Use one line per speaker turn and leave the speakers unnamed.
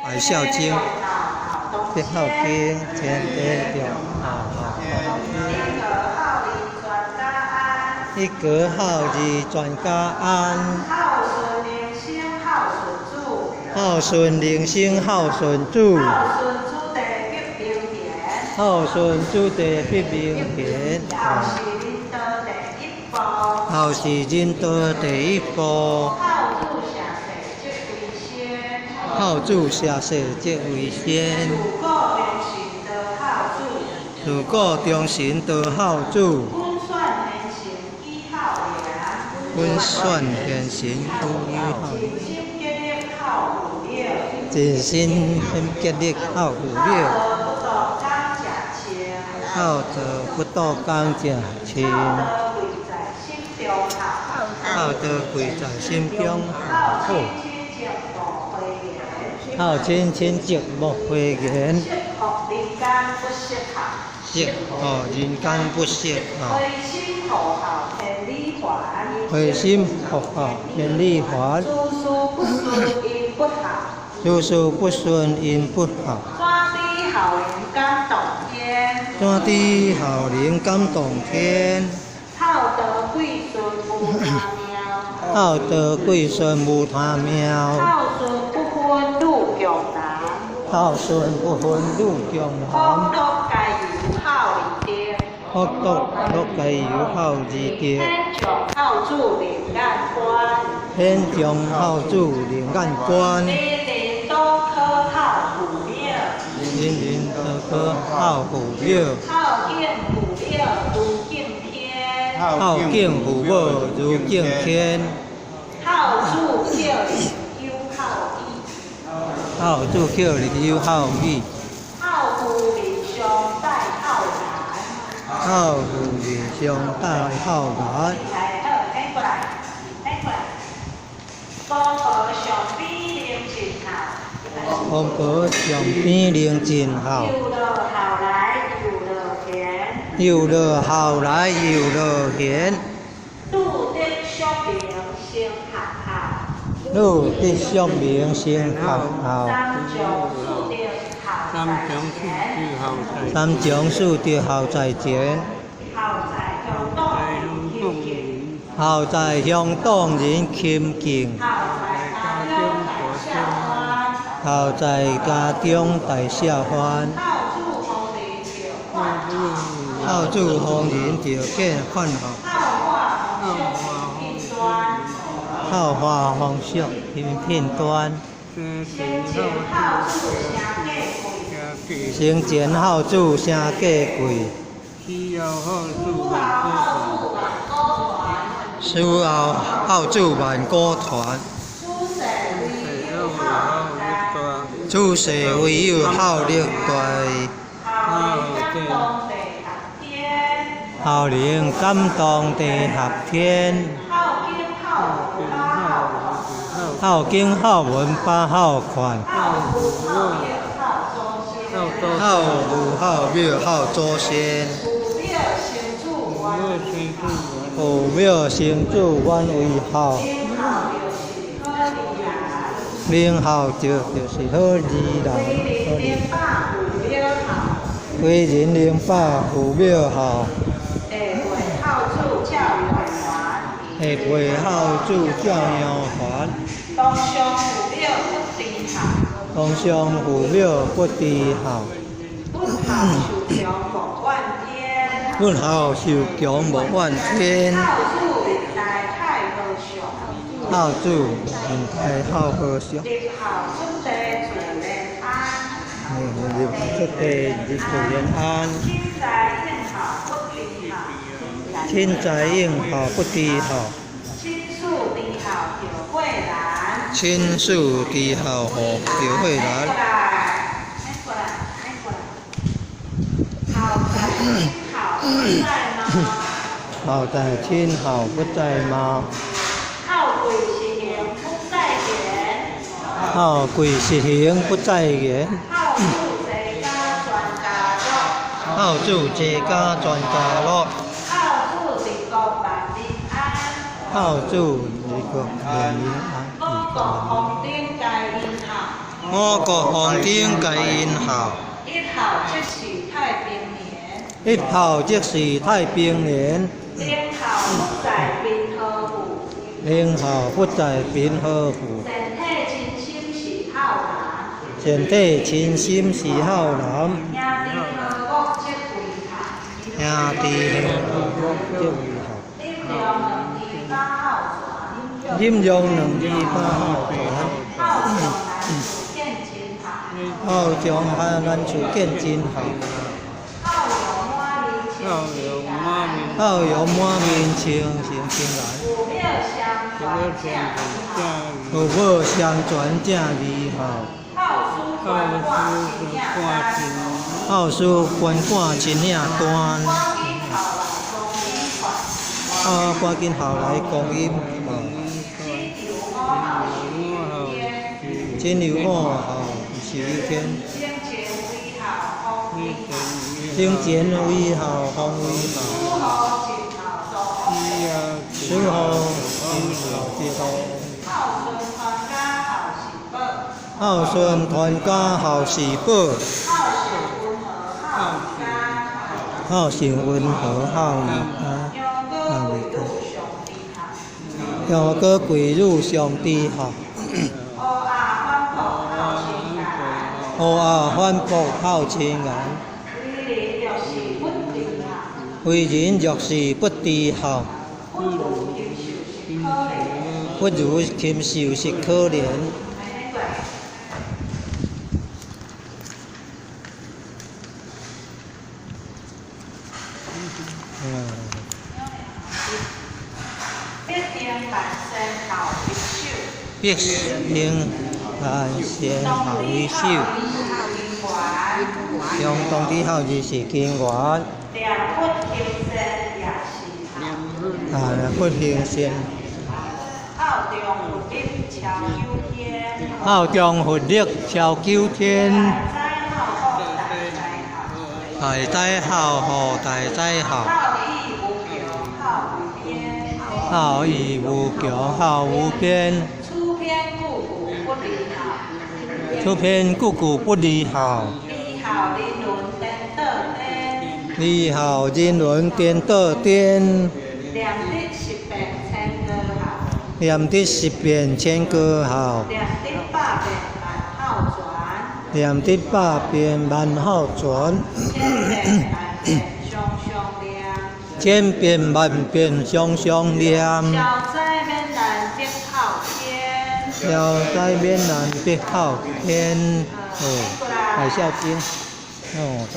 海孝经，必孝经，天地良一格孝义全家安，孝顺人生孝顺主，孝顺主地必明显，孝是仁德第一步，孝主下世即为先，如果忠心得孝主，本算现行不于孝义，尽心竭力孝父母，孝德不度刚正亲，孝德贵在心中好，孝亲亲戚莫讳言，惜人间不惜孝，回心复孝天理还，诸事不顺因不孝，怎地孝人感动天，孝德贵顺无他妙，孝顺不分路强难，福徳皆由孝義德，天將孝主靈眼觀，人人都可孝父母，孝敬父母如敬天，孝主孝義有孝義，孝父人上帶孝難，公婆上邊靈盡孝，有樂孝來有樂賢，路德相明成學孝，三將四德孝在前，孝在鄉當人親近，孝在家中大社歡，孝主奉人條件歡樂，孝化豐碩片端，生前孝主聲價貴，死後孝主萬古傳，出世唯有孝力大，孝靈感動地合天，孝經孝文把孝款，孝父孝廟孝祖先，父廟生主願為孝，名孝就是好利人，為人靈把父廟孝，會為孝主教養還，當上父廟不知孝，本孝受強無怨天，孝主現代孝和尚，出地自然安，親在應孝不知孝，親屬知孝何條慧蘭，孝在親孝不在嗎？孝貴是行不在言，孝主這家全家樂，孝主一個人民安，一個人民。五个皇顶皆因效。
一号即是太平年。
一号即是太平年。
零号不在平和府。
零号不在平和府。全体清心是孝男。兄弟和睦即为孝。饮用2字8号泉。好将汉咱厝建真好。好有满面清成清来。父母相传正美好。好书观看真领端。赶紧校来公音。真有5号是有天。生前为好，方为好。随后接头。孝顺传家孝事宝。孝顺温和孝义家。要个跪入上帝好。黑暗反驳孝亲人。为人若是不知孝。不如禽兽是可怜。必定万善孝为首。用当地孝字是经元。不行善。孝中佛力超9天。大哉孝护大哉孝。孝义无穷孝无边。出篇故故不离孝。离孝人伦颠倒颠。念得10遍1000个孝。念得100遍万孝全。千遍万遍常常念。消灾免难必靠天。海啸经。赞。